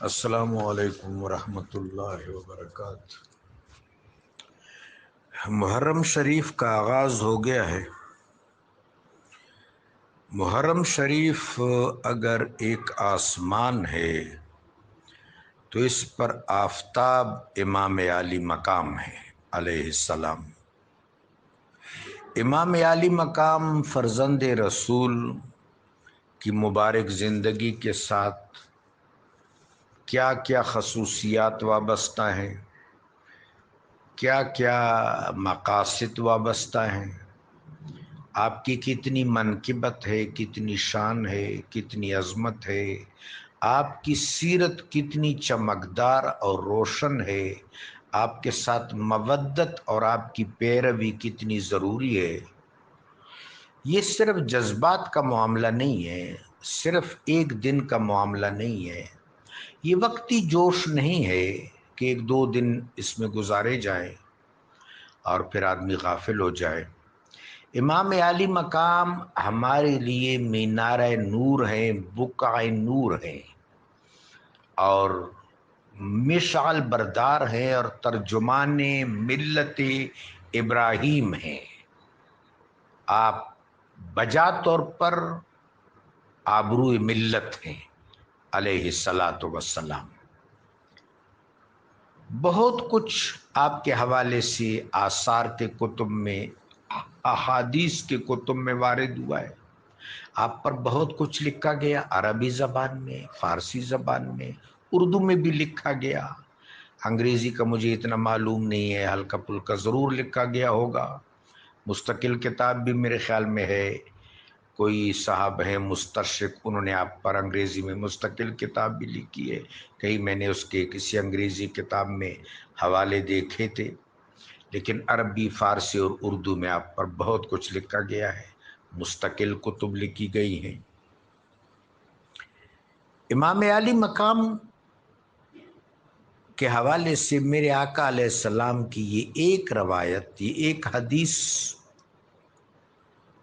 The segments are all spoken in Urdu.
السلام علیکم ورحمۃ اللہ وبرکاتہ۔ محرم شریف کا آغاز ہو گیا ہے۔ محرم شریف اگر ایک آسمان ہے تو اس پر آفتاب امام عالی مقام ہے علیہ السلام۔ امام عالی مقام فرزند رسول کی مبارک زندگی کے ساتھ کیا کیا خصوصیات وابستہ ہیں، کیا کیا مقاصد وابستہ ہیں، آپ کی کتنی منقبت ہے، کتنی شان ہے، کتنی عظمت ہے، آپ کی سیرت کتنی چمکدار اور روشن ہے، آپ کے ساتھ مودت اور آپ کی پیروی کتنی ضروری ہے۔ یہ صرف جذبات کا معاملہ نہیں ہے، صرف ایک دن کا معاملہ نہیں ہے، یہ وقتی جوش نہیں ہے کہ ایک دو دن اس میں گزارے جائیں اور پھر آدمی غافل ہو جائے۔ امام عالی مقام ہمارے لیے مینار نور ہیں، بقع نور ہیں اور مشعل بردار ہیں اور ترجمان ملت ابراہیم ہیں۔ آپ بجا طور پر آبرو ملت ہیں علیہ الصلاۃ والسلام۔ بہت کچھ آپ کے حوالے سے آثار کے کتب میں، احادیث کے کتب میں وارد ہوا ہے۔ آپ پر بہت کچھ لکھا گیا، عربی زبان میں، فارسی زبان میں، اردو میں بھی لکھا گیا۔ انگریزی کا مجھے اتنا معلوم نہیں ہے، ہلکا پھلکا ضرور لکھا گیا ہوگا۔ مستقل کتاب بھی میرے خیال میں ہے، کوئی صاحب ہیں مستشرق، انہوں نے آپ پر انگریزی میں مستقل کتاب بھی لکھی ہے، کہیں میں نے اس کے کسی انگریزی کتاب میں حوالے دیکھے تھے، لیکن عربی، فارسی اور اردو میں آپ پر بہت کچھ لکھا گیا ہے، مستقل کتب لکھی گئی ہیں۔ امام عالی مقام کے حوالے سے میرے آقا علیہ السلام کی یہ ایک روایت، یہ ایک حدیث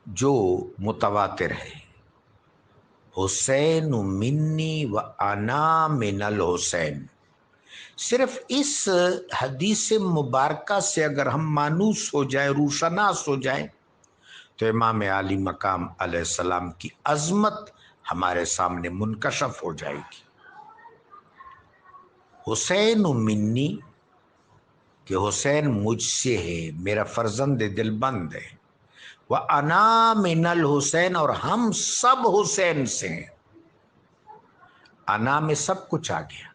جو متواتر ہے، حسین منی و انا من الحسین، صرف اس حدیث مبارکہ سے اگر ہم مانوس ہو جائیں، روشناس ہو جائیں، تو امام عالی مقام علیہ السلام کی عظمت ہمارے سامنے منکشف ہو جائے گی۔ حسین منی کہ حسین مجھ سے ہے، میرا فرزند دل بند ہے، وَأَنَا مِنَ الحسین، اور ہم سب حسین سے ہیں۔ انا میں سب کچھ آ گیا،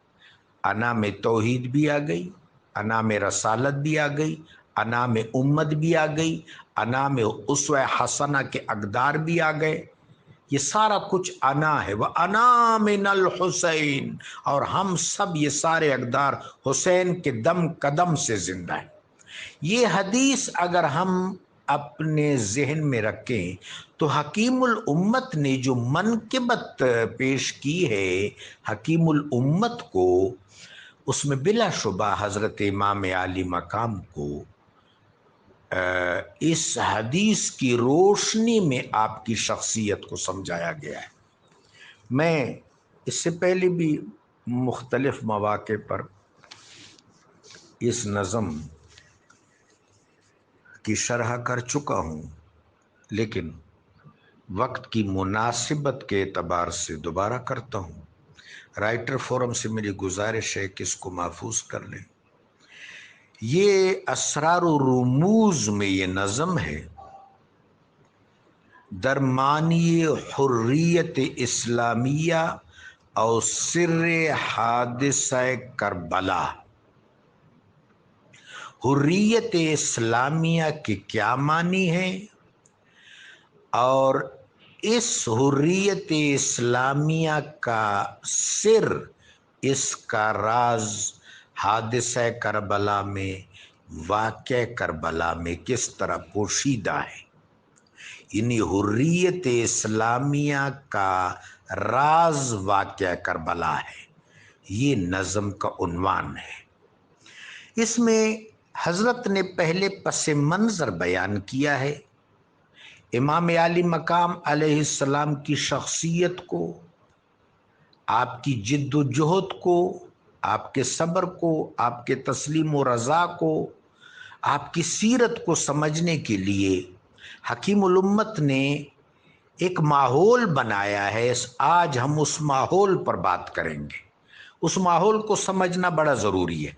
انا میں توحید بھی آ گئی، انا میں رسالت بھی آ گئی، انا میں امت بھی آ گئی، انا میں اسوہ حسنہ کے اقدار بھی آ گئے، یہ سارا کچھ انا ہے۔ وَأَنَا مِنَ الحسین، اور ہم سب یہ سارے اقدار حسین کے دم قدم سے زندہ ہیں۔ یہ حدیث اگر ہم اپنے ذہن میں رکھیں تو حکیم الامت نے جو منقبت پیش کی ہے حکیم الامت کو، اس میں بلا شبہ حضرت امام عالی مقام کو اس حدیث کی روشنی میں آپ کی شخصیت کو سمجھایا گیا ہے۔ میں اس سے پہلے بھی مختلف مواقع پر اس نظم کی شرح کر چکا ہوں، لیکن وقت کی مناسبت کے اعتبار سے دوبارہ کرتا ہوں۔ رائٹر فورم سے میری گزارش ہے کہ اس کو محفوظ کر لیں۔ یہ اسرار و رموز میں یہ نظم ہے، درمانی حریت اسلامیہ اور سر حادثہ کربلا۔ حریت اسلامیہ کے کیا معنی ہے اور اس حریت اسلامیہ کا سر، اس کا راز حادثہ کربلا میں، واقعہ کربلا میں کس طرح پوشیدہ ہے، یعنی حریت اسلامیہ کا راز واقعہ کربلا ہے، یہ نظم کا عنوان ہے۔ اس میں حضرت نے پہلے پس منظر بیان کیا ہے، امام عالی مقام علیہ السلام کی شخصیت کو، آپ کی جد و جہد کو، آپ کے صبر کو، آپ کے تسلیم و رضا کو، آپ کی سیرت کو سمجھنے کے لیے حکیم الامت نے ایک ماحول بنایا ہے۔ آج ہم اس ماحول پر بات کریں گے۔ اس ماحول کو سمجھنا بڑا ضروری ہے۔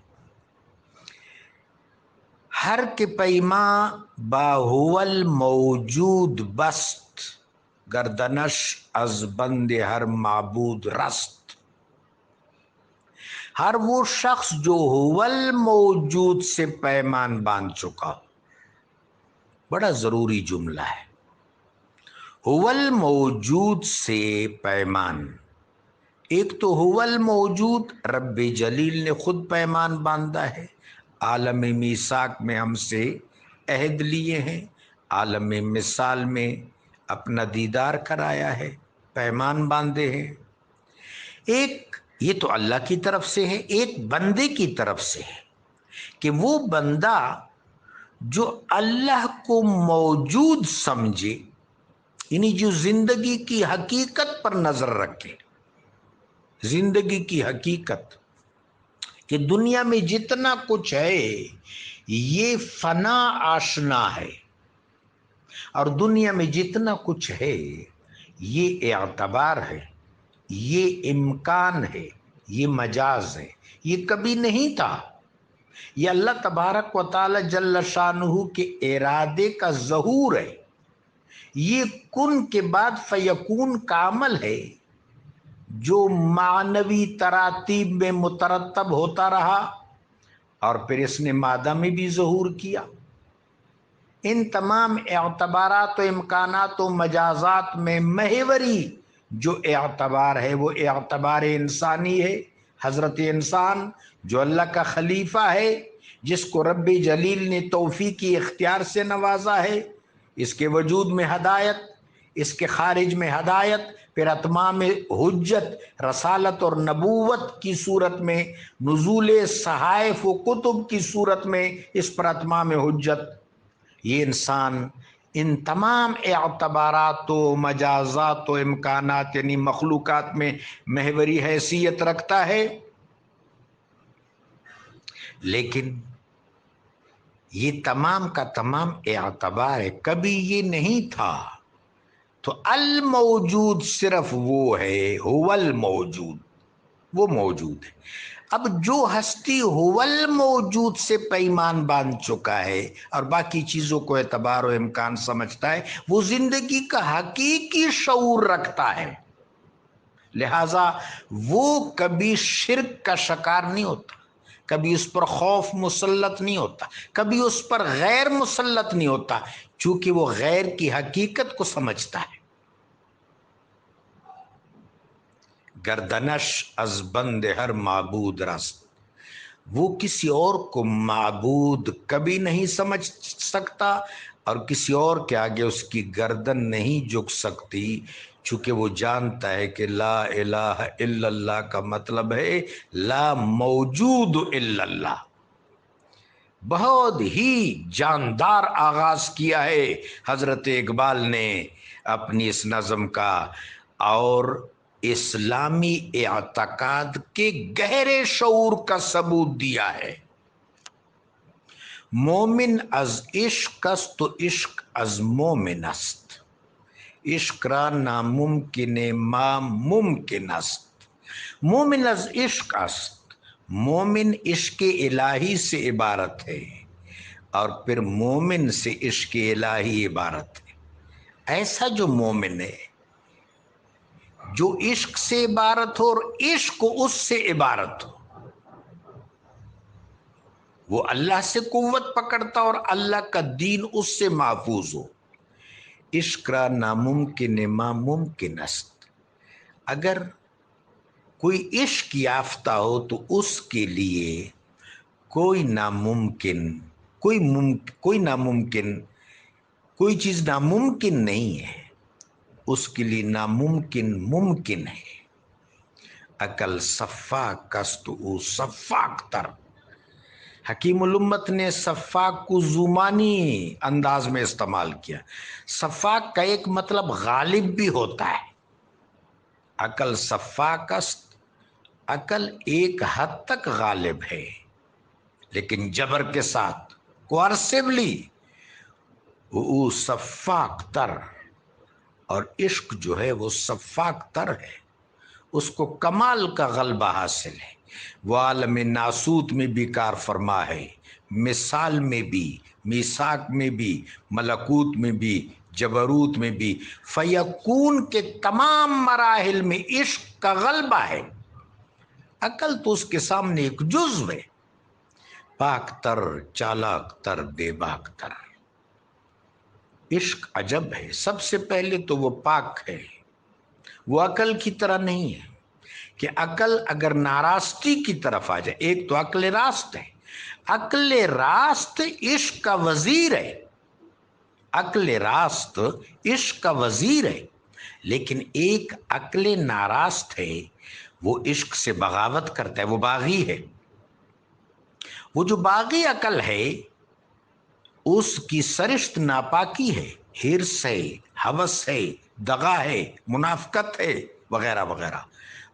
ہر کے پیما باہول موجود بست، گردنش از بند ہر معبود رست۔ ہر وہ شخص جو ہول موجود سے پیمان باندھ چکا ہو، بڑا ضروری جملہ ہے۔ ہول موجود سے پیمان، ایک تو ہول موجود رب جلیل نے خود پیمان باندھا ہے، عالم میثاق میں ہم سے عہد لیے ہیں، عالم مثال میں اپنا دیدار کرایا ہے، پیمان باندھے ہیں۔ ایک یہ تو اللہ کی طرف سے ہے، ایک بندے کی طرف سے ہے کہ وہ بندہ جو اللہ کو موجود سمجھے، یعنی جو زندگی کی حقیقت پر نظر رکھے، زندگی کی حقیقت کہ دنیا میں جتنا کچھ ہے یہ فنا آشنا ہے، اور دنیا میں جتنا کچھ ہے یہ اعتبار ہے، یہ امکان ہے، یہ مجاز ہے، یہ کبھی نہیں تھا۔ یہ اللہ تبارک و تعالی جل شانہ کے ارادے کا ظہور ہے۔ یہ کن کے بعد فیکون کا عمل ہے جو معنوی تراتیب میں مترتب ہوتا رہا اور پھر اس نے مادہ میں بھی ظہور کیا۔ ان تمام اعتبارات و امکانات و مجازات میں محوری جو اعتبار ہے وہ اعتبار انسانی ہے۔ حضرت انسان جو اللہ کا خلیفہ ہے، جس کو رب جلیل نے توفیقی اختیار سے نوازا ہے، اس کے وجود میں ہدایت، اس کے خارج میں ہدایت، پھر اتمام حجت رسالت اور نبوت کی صورت میں، نزول صحائف و کتب کی صورت میں اس پر اتمام حجت۔ یہ انسان ان تمام اعتبارات و مجازات و امکانات یعنی مخلوقات میں محوری حیثیت رکھتا ہے، لیکن یہ تمام کا تمام اعتبار ہے، کبھی یہ نہیں تھا۔ تو الموجود صرف وہ ہے، هو الموجود، وہ موجود ہے۔ اب جو ہستی هو الموجود سے پیمان باندھ چکا ہے اور باقی چیزوں کو اعتبار و امکان سمجھتا ہے، وہ زندگی کا حقیقی شعور رکھتا ہے، لہذا وہ کبھی شرک کا شکار نہیں ہوتا، کبھی اس پر خوف مسلط نہیں ہوتا، کبھی اس پر غیر مسلط نہیں ہوتا، چونکہ وہ غیر کی حقیقت کو سمجھتا ہے۔ گردنش از بند ہر معبود رست، وہ کسی اور کو معبود کبھی نہیں سمجھ سکتا اور کسی اور کے آگے اس کی گردن نہیں جھک سکتی، چونکہ وہ جانتا ہے کہ لا الہ الا اللہ کا مطلب ہے لا موجود الا اللہ۔ بہت ہی جاندار آغاز کیا ہے حضرت اقبال نے اپنی اس نظم کا، اور اسلامی اعتقاد کے گہرے شعور کا ثبوت دیا ہے۔ مومن از عشق است و عشق از مومن است، عشق را ناممکن ما ممکن است۔ مومن از عشق است، مومن عشق الہی سے عبارت ہے، اور پھر مومن سے عشق الہی عبارت ہے۔ ایسا جو مومن ہے جو عشق سے عبارت ہو اور عشق اس سے عبارت ہو، وہ اللہ سے قوت پکڑتا اور اللہ کا دین اس سے محفوظ ہو۔ عشق را ناممکن ما ممکن است، اگر کوئی عشق یافتہ ہو تو اس کے لیے کوئی ناممکن کوئی چیز ناممکن نہیں ہے، اس کے لیے ناممکن ممکن ہے۔ عقل صفاک است او صفاک تر، حکیم الامت نے صفاک کو زمانی انداز میں استعمال کیا۔ صفاک کا ایک مطلب غالب بھی ہوتا ہے، عقل سفاک است، عقل ایک حد تک غالب ہے لیکن جبر کے ساتھ، کوارسیولی وہ سفاک تر، اور عشق جو ہے وہ سفاک تر ہے، اس کو کمال کا غلبہ حاصل ہے، وہ عالم ناسوت میں بھی کار فرما ہے، مثال میں بھی، میثاق میں بھی، ملکوت میں بھی، جبروت میں بھی، فیکون کے تمام مراحل میں عشق کا غلبہ ہے۔ عقل تو اس کے سامنے ایک جزو ہے، پاک تر، چالاک تر، بے باک تر۔ عشق عجب ہے، سب سے پہلے تو وہ پاک ہے، وہ عقل کی طرح نہیں ہے کہ عقل اگر ناراستی کی طرف آ جائے، ایک تو عقل راست ہے، عقل راست عشق کا وزیر ہے، عقل راست عشق کا وزیر ہے، لیکن ایک عقل ناراست ہے، وہ عشق سے بغاوت کرتا ہے، وہ باغی ہے۔ وہ جو باغی عقل ہے اس کی سرشت ناپاکی ہے، حرص ہے، ہوس ہے، دغا ہے، منافقت ہے، وغیرہ وغیرہ۔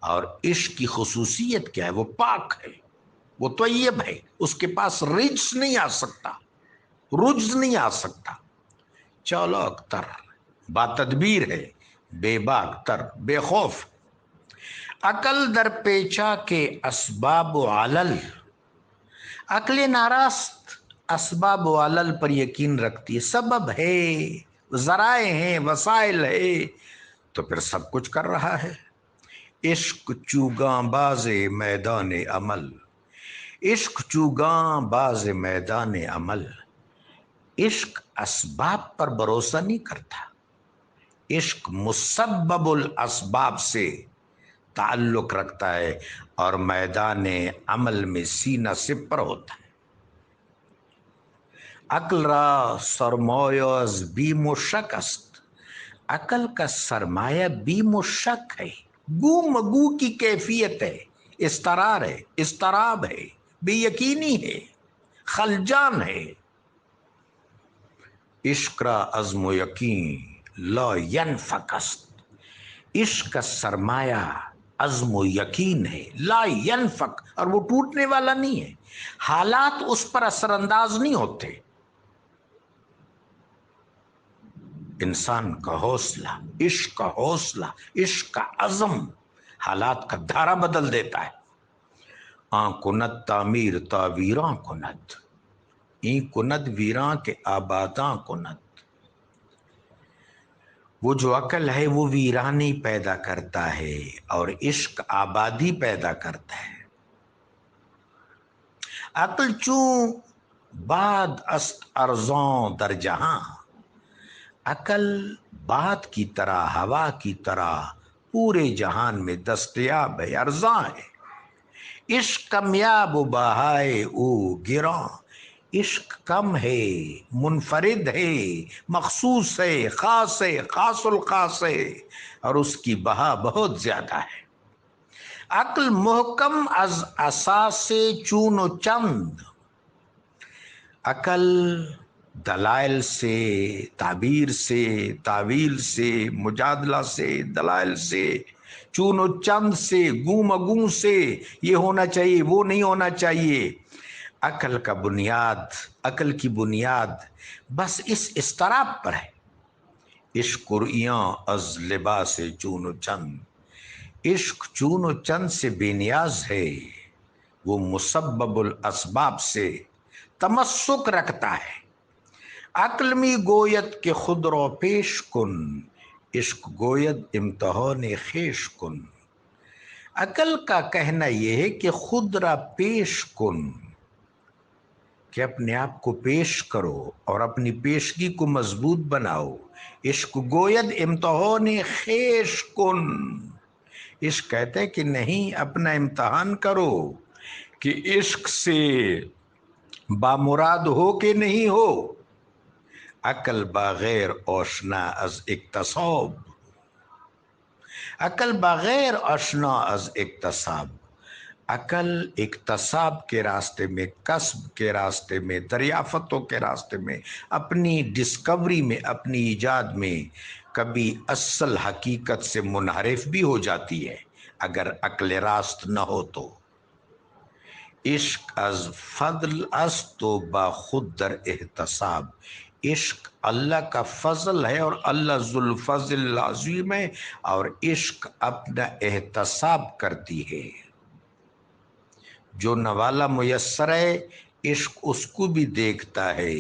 اور عشق کی خصوصیت کیا ہے؟ وہ پاک ہے، وہ طیب ہے، اس کے پاس رجس نہیں آ سکتا، رجز نہیں آ سکتا، چالاک تر، با تدبیر ہے، بے باک تر، بے خوف۔ عقل در پیچا کے اسباب و علل، عقل ناراست اسباب و علل پر یقین رکھتی ہے، سبب ہے، ذرائع ہیں، وسائل ہے، تو پھر سب کچھ کر رہا ہے۔ عشق چوگاں باز میدان عمل، عشق چوگاں باز میدان عمل، عشق اسباب پر بھروسہ نہیں کرتا، عشق مسبب الاسباب سے تعلق رکھتا ہے اور میدان عمل میں سینہ سپر ہوتا ہے۔ عقل را سرمایہ از بیم و شک است، عقل کا سرمایہ بیم و شک ہے، گو مگو کی کیفیت ہے، استرار ہے، استراب ہے، بے یقینی ہے، خلجان ہے۔ عشق را عزم و یقین لا ینفک است، عشق کا سرمایہ عزم و یقین ہے، لا ینفک، اور وہ ٹوٹنے والا نہیں ہے، حالات اس پر اثر انداز نہیں ہوتے۔ انسان کا حوصلہ، عشق کا حوصلہ، عشق کا عزم حالات کا دھارا بدل دیتا ہے۔ آن کند تعمیر تا ویراں کند، این کند ویراں کے آباداں کند۔ وہ جو عقل ہے وہ ویرانی پیدا کرتا ہے اور عشق آبادی پیدا کرتا ہے۔ عقل چون باد است ارزاں در جہاں، عقل باد کی طرح، ہوا کی طرح پورے جہان میں دستیاب ہے، ارزاں ہے۔ عشق کمیاب و بہائے او گراں، عشق کم ہے، منفرد ہے، مخصوص ہے، خاص ہے، خاص الخاص ہے، اور اس کی بہا بہت زیادہ ہے۔ عقل محکم از اساس چون و چند، عقل دلائل سے، تعبیر سے، تعویل سے، مجادلہ سے، دلائل سے، چون و چند سے، گوں مگوں سے، یہ ہونا چاہیے، وہ نہیں ہونا چاہیے۔ عقل کا بنیاد، عقل کی بنیاد بس اس اضطراب پر ہے۔ عشق رؤیاں از لباس چون و چند، عشق چون و چند سے بے نیاز ہے، وہ مسبب الاسباب سے تمسک رکھتا ہے۔ عقل می گوید کہ خود را پیش کن، عشق گوید امتحان خویش کن۔ عقل کا کہنا یہ ہے کہ خود را پیش کن، کہ اپنے آپ کو پیش کرو اور اپنی پیشگی کو مضبوط بناؤ۔ عشق گوید امتحان خویش کن، عشق کہتے ہیں کہ نہیں، اپنا امتحان کرو کہ عشق سے بامراد ہو کہ نہیں ہو۔ عقل بغیر آشنا از اکتساب، عقل بغیر آشنا از اکتساب، عقل اکتساب کے راستے میں، کسب کے راستے میں، دریافتوں کے راستے میں، اپنی ڈسکوری میں، اپنی ایجاد میں کبھی اصل حقیقت سے منحرف بھی ہو جاتی ہے اگر عقل راست نہ ہو تو۔ عشق از فضل است تو با خود در احتساب، عشق اللہ کا فضل ہے اور اللہ ذوالفضل العظیم ہے، اور عشق اپنا احتساب کرتی ہے۔ جو نوالا میسر ہے عشق اس کو بھی دیکھتا ہے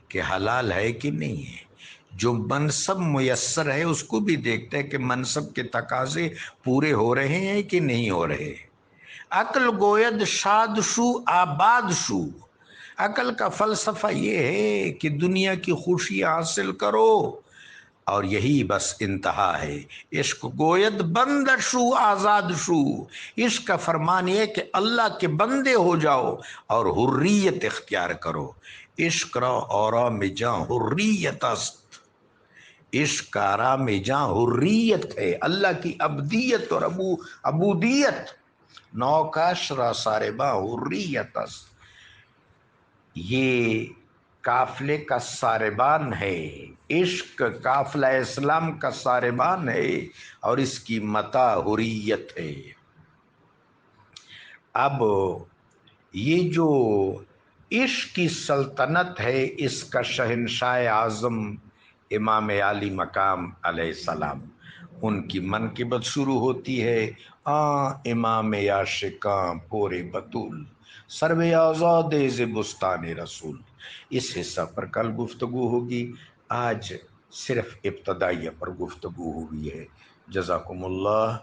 کہ حلال ہے کہ نہیں ہے، جو منصب میسر ہے اس کو بھی دیکھتا ہے کہ منصب کے تقاضے پورے ہو رہے ہیں کہ نہیں ہو رہے۔ عقل گوید شاد شو آباد شو، عقل کا فلسفہ یہ ہے کہ دنیا کی خوشی حاصل کرو اور یہی بس انتہا ہے۔ عشق گوید بند شو آزاد شو، عشق کا فرمان یہ ہے کہ اللہ کے بندے ہو جاؤ اور حریت اختیار کرو۔ عشق را آرام جاں حریت است، عشق کا آرام جاں حریت ہے، اللہ کی ابدیت اور عبودیت۔ نوکاش را سارباں حریت است، یہ قافلے کا ساربان ہے، عشق قافلہ اسلام کا ساربان ہے اور اس کی متاع حریت ہے۔ اب یہ جو عشق کی سلطنت ہے اس کا شہنشاہ اعظم امام عالی مقام علیہ السلام، ان کی منقبت شروع ہوتی ہے۔ امام عاشقاں پورے بطول، سرو آزاد ز بستان رسول۔ اس حصہ پر کل گفتگو ہوگی، آج صرف ابتدائیہ پر گفتگو ہوئی ہے۔ جزاکم اللہ۔